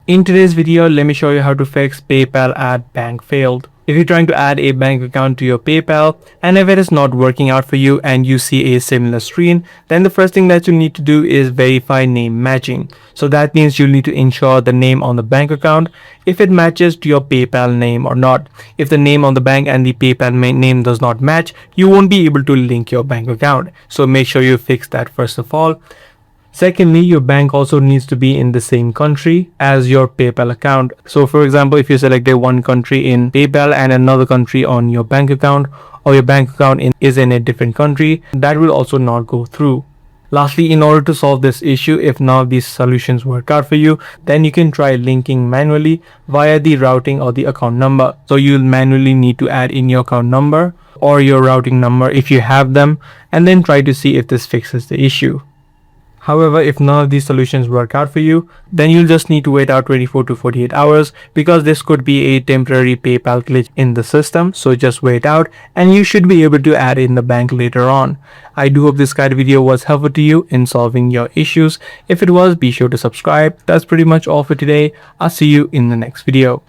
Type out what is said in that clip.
In today's video, let me show you how to fix PayPal add bank failed. If you're trying to add a bank account to your PayPal and if it is not working out for you and you see a similar screen, then the first thing that you need to do is verify name matching. So that means you'll need to ensure the name on the bank account if it matches to your PayPal name or not. If the name on the bank and the PayPal name does not match, you won't be able to link your bank account. So make sure you fix that first of all. Secondly, your bank also needs to be in the same country as your PayPal account. So for example, if you selected one country in PayPal and another country on your bank account, or your bank account is in a different country, that will also not go through. Lastly, in order to solve this issue, if none of these solutions work out for you, then you can try linking manually via the routing or the account number. So you'll manually need to add in your account number or your routing number if you have them, and then try to see if this fixes the issue. However, if none of these solutions work out for you, then you'll just need to wait out 24 to 48 hours because this could be a temporary PayPal glitch in the system. So just wait out and you should be able to add in the bank later on. I do hope this guide video was helpful to you in solving your issues. If it was, be sure to subscribe. That's pretty much all for today. I'll see you in the next video.